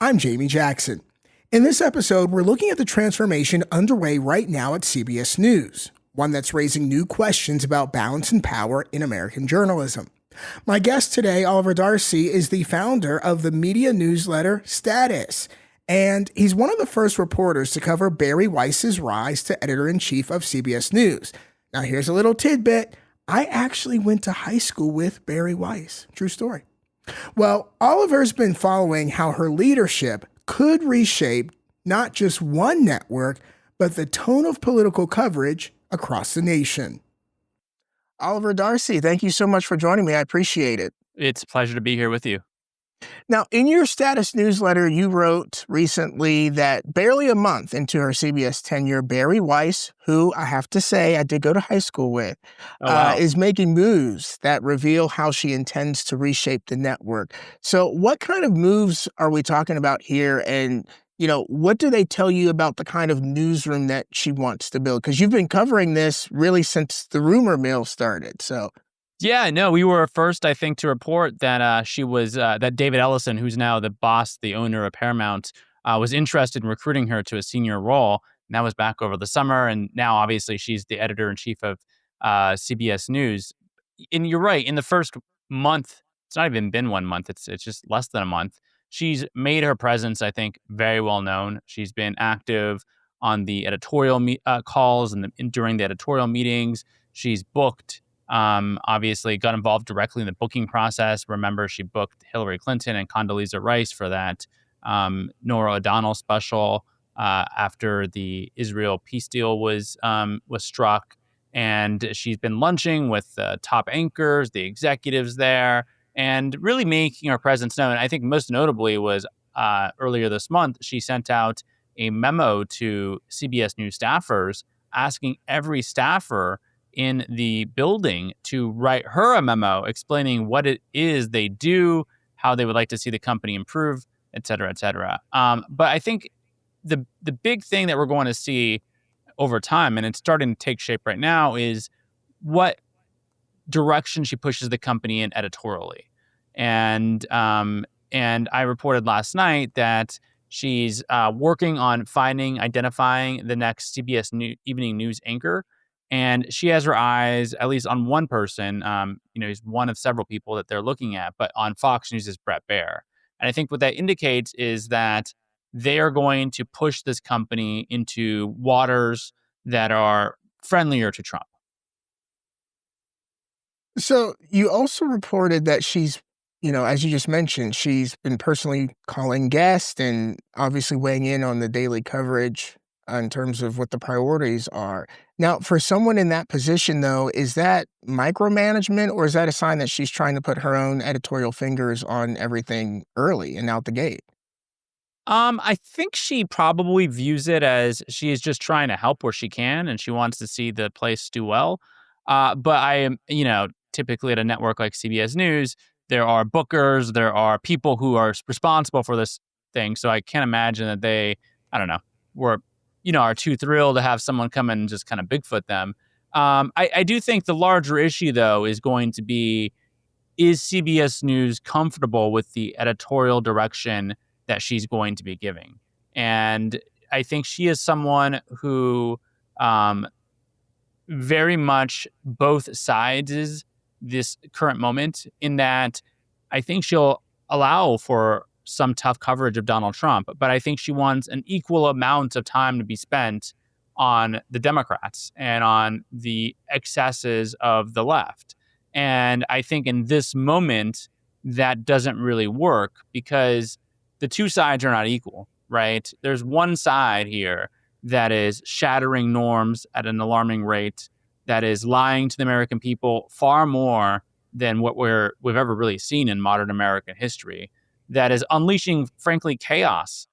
I'm Jamie Jackson. In this episode, we're looking at the transformation underway right now at CBS News, one that's raising new questions about balance and power in American journalism. My guest today, Oliver Darcy, is the founder of the media newsletter Status, and he's one of the first reporters to cover Bari Weiss's rise to editor-in-chief of CBS News. Now, here's a little tidbit. I actually went to high school with Bari Weiss. True story. Well, Oliver's been following how her leadership could reshape not just one network, but the tone of political coverage across the nation. Oliver Darcy, thank you so much for joining me. I appreciate it. It's a pleasure to be here with you. Now, in your status newsletter, you wrote recently that barely a month into her CBS tenure, Bari Weiss, who I have to say I did go to high school with, is making moves that reveal how she intends to reshape the network. So what kind of moves are we talking about here? And, what do they tell you about the kind of newsroom that she wants to build? Because you've been covering this really since the rumor mill started. So yeah, no, we were first, I think, to report that she was that David Ellison, who's now the boss, the owner of Paramount, was interested in recruiting her to a senior role. And that was back over the summer. And now, obviously, she's the editor-in-chief of CBS News. And you're right. In the first month, it's not even been 1 month. It's just less than a month. She's made her presence, I think, very well known. She's been active on the editorial calls and during the editorial meetings. She's booked. Obviously got involved directly in the booking process. Remember, she booked Hillary Clinton and Condoleezza Rice for that Norah O'Donnell special after the Israel peace deal was struck. And she's been lunching with the top anchors, the executives there, and really making her presence known. I think most notably was earlier this month, she sent out a memo to CBS News staffers asking every staffer in the building to write her a memo explaining what it is they do, how they would like to see the company improve, et cetera, et cetera. But I think the big thing that we're going to see over time, and it's starting to take shape right now, is what direction she pushes the company in editorially. And I reported last night that she's working on identifying the next CBS Evening News anchor. And she has her eyes, at least on one person, he's one of several people that they're looking at, but on Fox News is Bret Baier. And I think what that indicates is that they are going to push this company into waters that are friendlier to Trump. So you also reported that she's, as you just mentioned, she's been personally calling guests and obviously weighing in on the daily coverage in terms of what the priorities are. Now, for someone in that position, though, is that micromanagement or is that a sign that she's trying to put her own editorial fingers on everything early and out the gate? I think she probably views it as she is just trying to help where she can and she wants to see the place do well. But I am, typically at a network like CBS News, there are bookers, there are people who are responsible for this thing. So I can't imagine that they, are too thrilled to have someone come in and just kind of Bigfoot them. I do think the larger issue, though, is going to be, is CBS News comfortable with the editorial direction that she's going to be giving? And I think she is someone who very much both sides is this current moment, in that I think she'll allow for some tough coverage of Donald Trump, but I think she wants an equal amount of time to be spent on the Democrats and on the excesses of the left. And I think in this moment, that doesn't really work because the two sides are not equal, right? There's one side here that is shattering norms at an alarming rate, that is lying to the American people far more than what we've ever really seen in modern American history, that is unleashing, frankly, chaos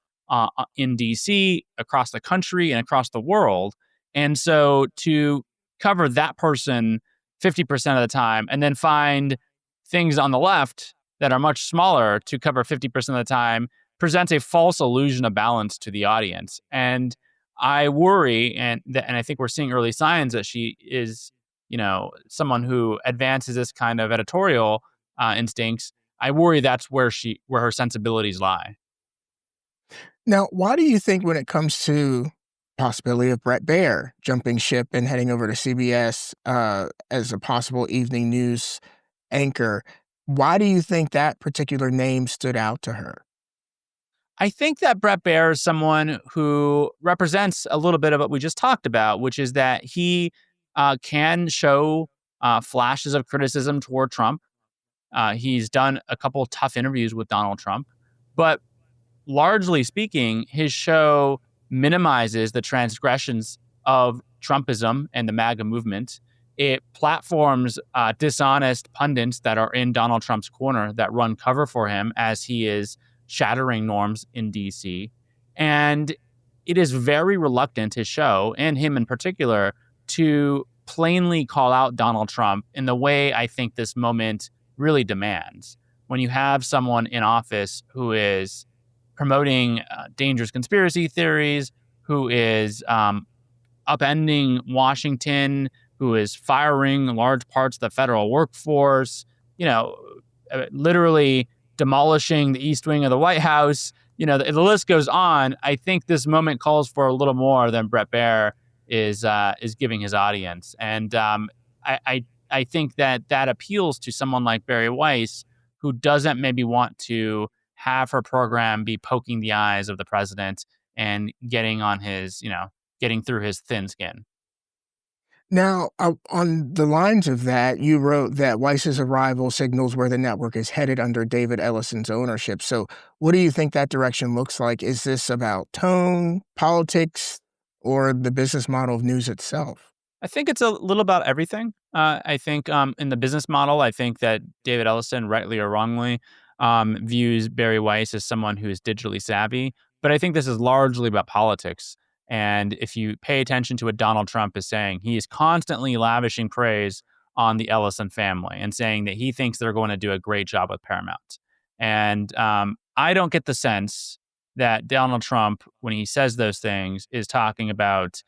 in D.C., across the country, and across the world. And so to cover that person 50% of the time and then find things on the left that are much smaller to cover 50% of the time presents a false illusion of balance to the audience. And I worry, and I think we're seeing early signs that she is, someone who advances this kind of editorial instincts. I worry that's where her sensibilities lie. Now, why do you think when it comes to possibility of Brett Baer jumping ship and heading over to CBS as a possible evening news anchor, why do you think that particular name stood out to her? I think that Brett Baer is someone who represents a little bit of what we just talked about, which is that he can show flashes of criticism toward Trump. He's done a couple tough interviews with Donald Trump, but largely speaking, his show minimizes the transgressions of Trumpism and the MAGA movement. It platforms dishonest pundits that are in Donald Trump's corner that run cover for him as he is shattering norms in DC. And it is very reluctant, his show, and him in particular, to plainly call out Donald Trump in the way I think this moment really demands. When you have someone in office who is promoting dangerous conspiracy theories, who is upending Washington, who is firing large parts of the federal workforce, you know, literally demolishing the East Wing of the White House. The list goes on. I think this moment calls for a little more than Brett Baer is giving his audience, and I think that appeals to someone like Barry Weiss, who doesn't maybe want to have her program be poking the eyes of the president and getting through his thin skin. Now, on the lines of that, you wrote that Weiss's arrival signals where the network is headed under David Ellison's ownership. So, what do you think that direction looks like? Is this about tone, politics, or the business model of news itself? I think it's a little about everything. I think in the business model, I think that David Ellison, rightly or wrongly, views Barry Weiss as someone who is digitally savvy. But I think this is largely about politics. And if you pay attention to what Donald Trump is saying, he is constantly lavishing praise on the Ellison family and saying that he thinks they're going to do a great job with Paramount. And I don't get the sense that Donald Trump, when he says those things, is talking about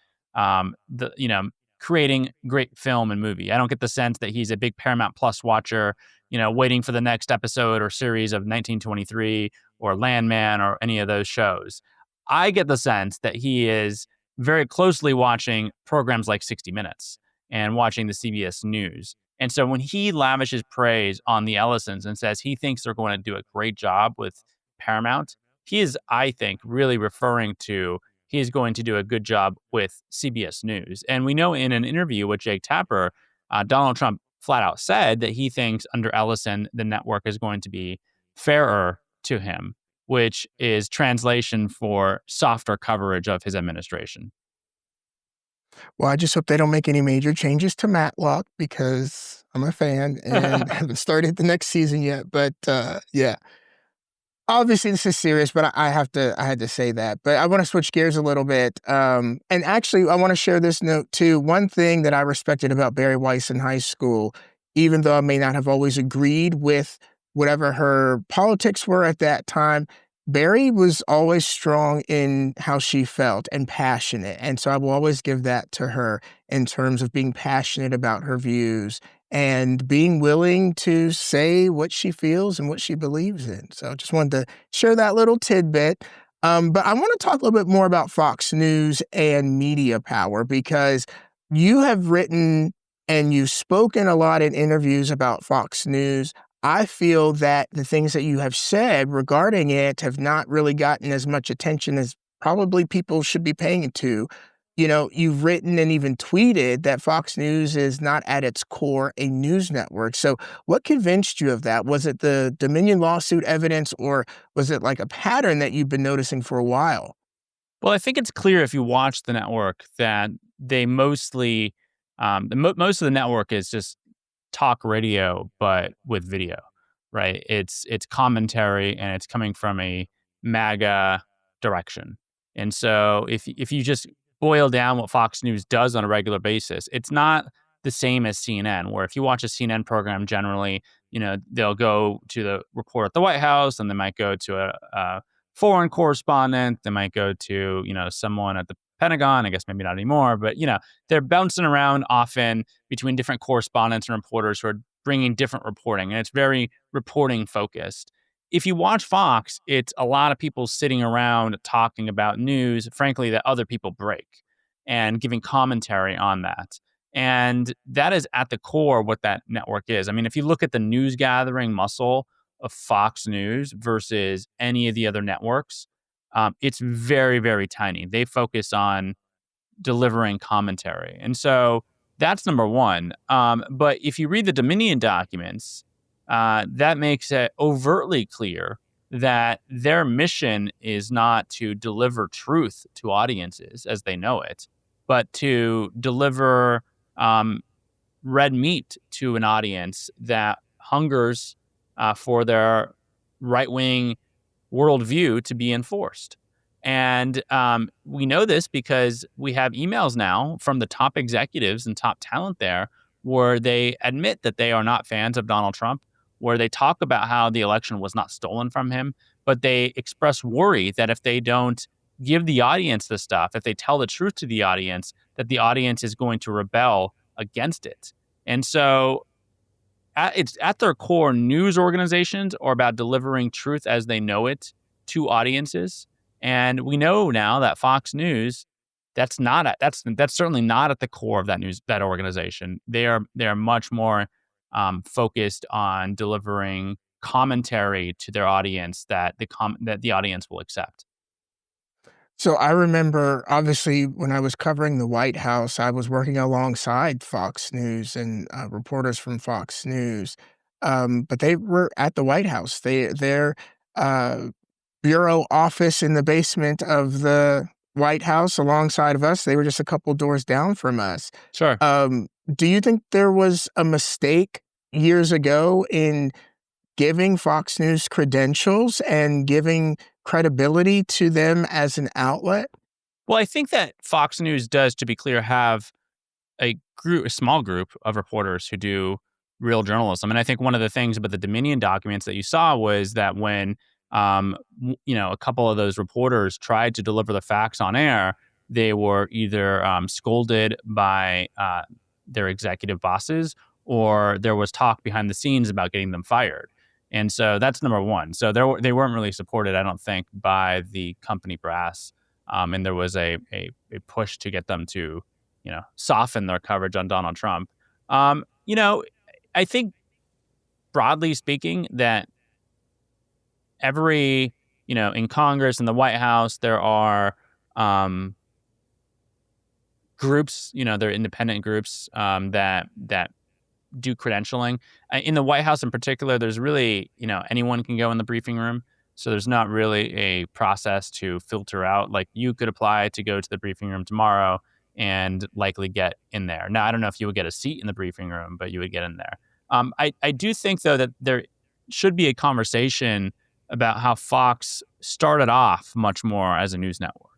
creating great film and movie. I don't get the sense that he's a big Paramount Plus watcher, waiting for the next episode or series of 1923 or Landman or any of those shows. I get the sense that he is very closely watching programs like 60 Minutes and watching the CBS News. And so when he lavishes praise on the Ellisons and says he thinks they're going to do a great job with Paramount, he is, I think, really referring to he is going to do a good job with CBS News. And we know in an interview with Jake Tapper, Donald Trump flat out said that he thinks under Ellison, the network is going to be fairer to him, which is translation for softer coverage of his administration. Well, I just hope they don't make any major changes to Matlock because I'm a fan and haven't started the next season yet. But yeah. Obviously, this is serious, but I had to say that. But I want to switch gears a little bit. And actually, I want to share this note too. One thing that I respected about Barry Weiss in high school, even though I may not have always agreed with whatever her politics were at that time, Barry was always strong in how she felt and passionate. And so I will always give that to her in terms of being passionate about her views and being willing to say what she feels and what she believes in. So I just wanted to share that little tidbit. But I want to talk a little bit more about Fox News and media power because you have written and you've spoken a lot in interviews about Fox News. I feel that the things that you have said regarding it have not really gotten as much attention as probably people should be paying it to. You've written and even tweeted that Fox News is not at its core a news network. So what convinced you of that? Was it the Dominion lawsuit evidence or was it like a pattern that you've been noticing for a while? Well, I think it's clear if you watch the network that they mostly, most of the network is just talk radio, but with video, right? It's commentary and it's coming from a MAGA direction. And so if you just boil down what Fox News does on a regular basis, it's not the same as CNN, where if you watch a CNN program, generally, they'll go to the report at the White House and they might go to a foreign correspondent. They might go to, someone at the Pentagon. I guess maybe not anymore, but, they're bouncing around often between different correspondents and reporters who are bringing different reporting. And it's very reporting focused. if you watch Fox, it's a lot of people sitting around talking about news, frankly, that other people break and giving commentary on that. And that is at the core what that network is. I mean, if you look at the news gathering muscle of Fox News versus any of the other networks, it's very, very tiny. They focus on delivering commentary. And so that's number one. But if you read the Dominion documents, that makes it overtly clear that their mission is not to deliver truth to audiences as they know it, but to deliver um, red meat to an audience that hungers for their right wing worldview to be enforced. And we know this because we have emails now from the top executives and top talent there where they admit that they are not fans of Donald Trump, where they talk about how the election was not stolen from him, but they express worry that if they don't give the audience the stuff, if they tell the truth to the audience, that the audience is going to rebel against it. And so it's at their core, news organizations are about delivering truth as they know it to audiences. And we know now that Fox News, that's certainly not at the core of that organization. They are much more focused on delivering commentary to their audience that the audience will accept. So I remember, obviously, when I was covering the White House, I was working alongside Fox News and reporters from Fox News. But they were at the White House. Their uh, bureau office in the basement of the White House alongside of us, they were just a couple doors down from us. Sure. Do you think there was a mistake years ago in giving Fox News credentials and giving credibility to them as an outlet? Well, I think that Fox News does, to be clear, have a small group of reporters who do real journalism. And I think one of the things about the Dominion documents that you saw was that when a couple of those reporters tried to deliver the facts on air, they were either scolded by their executive bosses, or there was talk behind the scenes about getting them fired. And so that's number one. So they weren't really supported, I don't think, by the company brass. And there was a push to get them to soften their coverage on Donald Trump. I think broadly speaking that in Congress and the White House, there are groups, they're independent groups that do credentialing. In the White House in particular, there's really, anyone can go in the briefing room. So there's not really a process to filter out. Like you could apply to go to the briefing room tomorrow and likely get in there. Now, I don't know if you would get a seat in the briefing room, but you would get in there. I do think, though, that there should be a conversation about how Fox started off much more as a news network.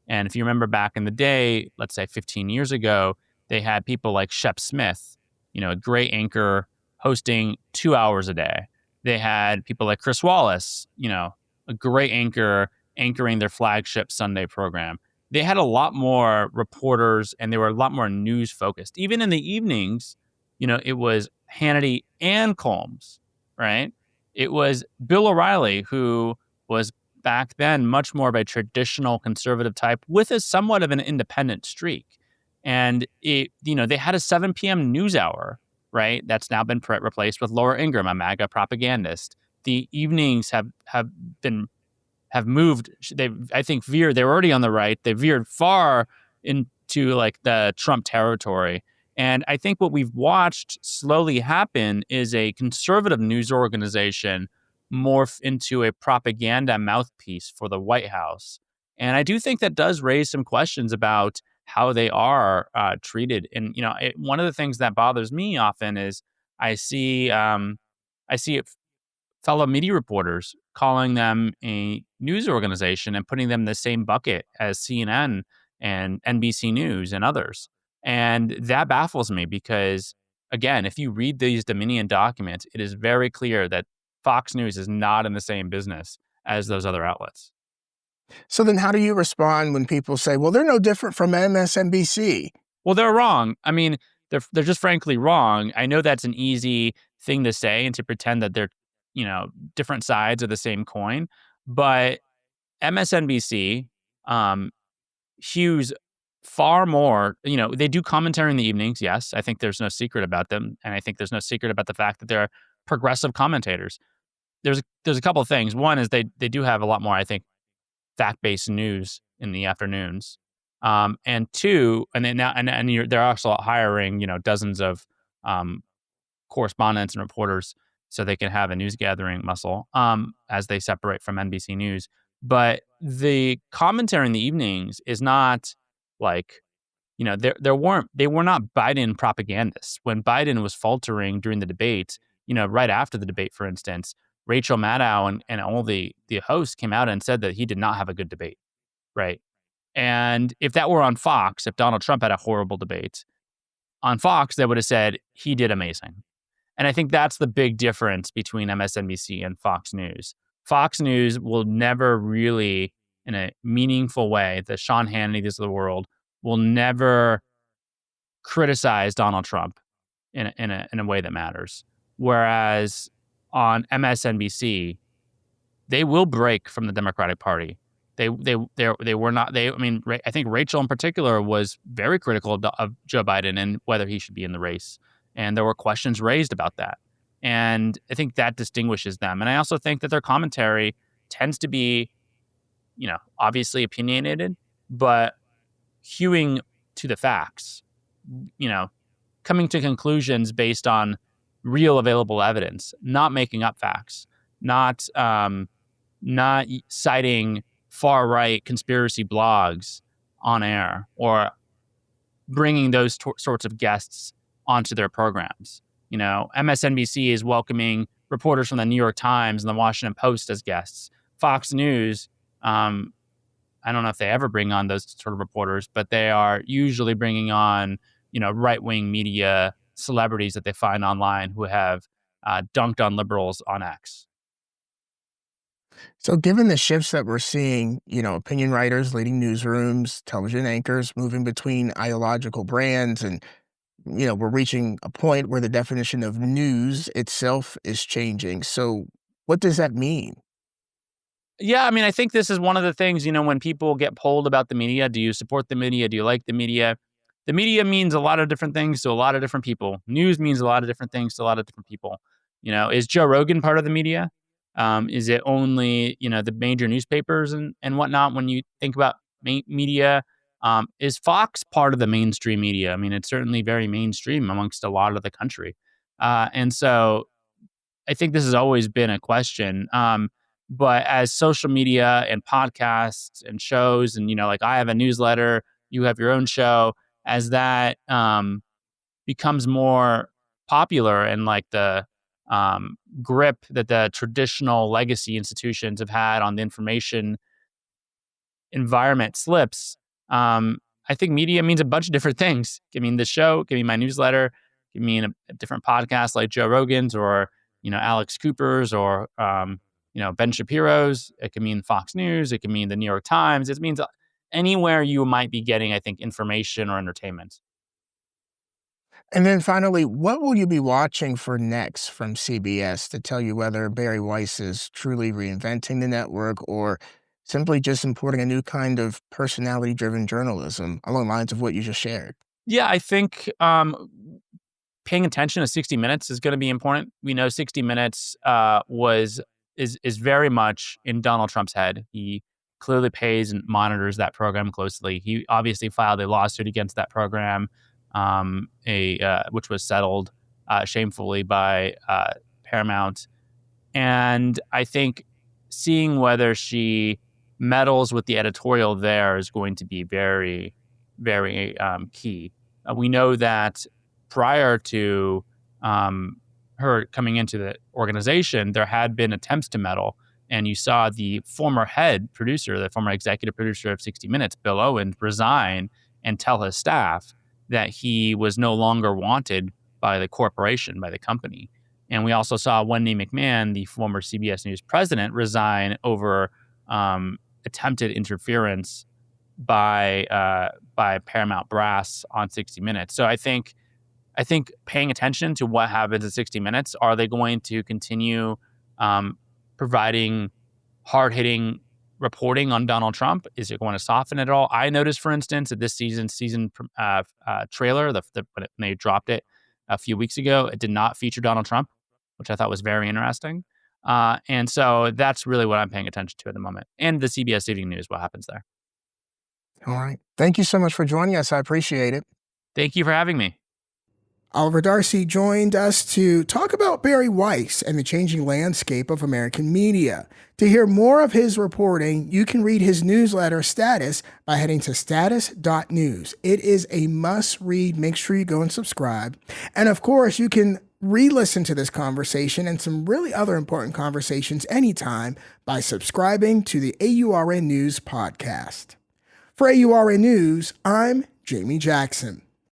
And if you remember back in the day, let's say 15 years ago, they had people like Shep Smith, a great anchor hosting 2 hours a day. They had people like Chris Wallace, a great anchor anchoring their flagship Sunday program. They had a lot more reporters and they were a lot more news focused. Even in the evenings, it was Hannity and Combs, right? It was Bill O'Reilly, who was back then much more of a traditional conservative type with a somewhat of an independent streak. And they had a 7 p.m. news hour, right? That's now been replaced with Laura Ingraham, a MAGA propagandist. The evenings have moved. I think, veered. They were already on the right. They veered far into like the Trump territory. And I think what we've watched slowly happen is a conservative news organization morph into a propaganda mouthpiece for the White House. And I do think that does raise some questions about how they are treated. And one of the things that bothers me often is I see fellow media reporters calling them a news organization and putting them in the same bucket as CNN and NBC News and others. And that baffles me because, again, if you read these Dominion documents, it is very clear that Fox News is not in the same business as those other outlets. So then how do you respond when people say, well, they're no different from MSNBC? Well, they're wrong. I mean, they're just frankly wrong. I know that's an easy thing to say and to pretend that they're different sides of the same coin. But MSNBC um, hews far more. They do commentary in the evenings. Yes, I think there's no secret about them, and I think there's no secret about the fact that they're progressive commentators. There's a couple of things. One is they do have a lot more, I think, fact-based news in the afternoons. And two, and then now they're also hiring dozens of um, correspondents and reporters so they can have a news gathering muscle as they separate from NBC News. But the commentary in the evenings is not like they were not Biden propagandists. When Biden was faltering during the debate, right after the debate, for instance, Rachel Maddow and all the hosts came out and said that he did not have a good debate, right? And if that were on Fox, if Donald Trump had a horrible debate on Fox, they would have said he did amazing. And I think that's the big difference between MSNBC and Fox News. Fox News will never really, in a meaningful way, the Sean Hannity's of the world will never criticize Donald Trump in a way that matters. Whereas on MSNBC, they will break from the Democratic Party. They were not. I think Rachel in particular was very critical of Joe Biden and whether he should be in the race, and there were questions raised about that. And I think that distinguishes them. And I also think that their commentary tends to be, obviously opinionated, but hewing to the facts. Coming to conclusions based on real available evidence, not making up facts, not citing far-right conspiracy blogs on air or bringing those sorts of guests onto their programs. MSNBC is welcoming reporters from the New York Times and the Washington Post as guests. Fox News, I don't know if they ever bring on those sort of reporters, but they are usually bringing on, right-wing media celebrities that they find online who have dunked on liberals on X. So, given the shifts that we're seeing, opinion writers leading newsrooms, television anchors moving between ideological brands, and, we're reaching a point where the definition of news itself is changing. So, what does that mean? Yeah, I think this is one of the things, when people get polled about the media, do you support the media? Do you like the media? The media means a lot of different things to a lot of different people. News means a lot of different things to a lot of different people. Is Joe Rogan part of the media? Is it only, the major newspapers and whatnot when you think about media? Is Fox part of the mainstream media? It's certainly very mainstream amongst a lot of the country. And so I think this has always been a question. But as social media and podcasts and shows, and, like I have a newsletter, you have your own show, as that becomes more popular and like the grip that the traditional legacy institutions have had on the information environment slips, I think media means a bunch of different things. Give me the show, give me my newsletter, give me a different podcast like Joe Rogan's or, Alex Cooper's or, Ben Shapiro's. It can mean Fox News. It can mean the New York Times. It means anywhere you might be getting, I think, information or entertainment. And then finally, what will you be watching for next from CBS to tell you whether Barry Weiss is truly reinventing the network or simply just importing a new kind of personality-driven journalism along the lines of what you just shared? Yeah, I think paying attention to 60 Minutes is going to be important. We know 60 Minutes is very much in Donald Trump's head. He clearly pays and monitors that program closely. He obviously filed a lawsuit against that program, which was settled shamefully by Paramount. And I think seeing whether she meddles with the editorial there is going to be very, very key. We know that prior to her coming into the organization, there had been attempts to meddle. And you saw the former head producer, the former executive producer of 60 Minutes, Bill Owens, resign and tell his staff that he was no longer wanted by the corporation, by the company. And we also saw Wendy McMahon, the former CBS News president, resign over attempted interference by Paramount brass on 60 Minutes. So I think paying attention to what happens at 60 Minutes, are they going to continue providing hard-hitting reporting on Donald Trump? Is it going to soften it at all? I noticed, for instance, that this season trailer, when they dropped it a few weeks ago, it did not feature Donald Trump, which I thought was very interesting. And so that's really what I'm paying attention to at the moment. And the CBS Evening News, what happens there. All right. Thank you so much for joining us. I appreciate it. Thank you for having me. Oliver Darcy joined us to talk about Barry Weiss and the changing landscape of American media. To hear more of his reporting, you can read his newsletter, Status, by heading to status.news. It is a must-read. Make sure you go and subscribe. And of course, you can re-listen to this conversation and some really other important conversations anytime by subscribing to the AURN News podcast. For AURN News, I'm Jamie Jackson.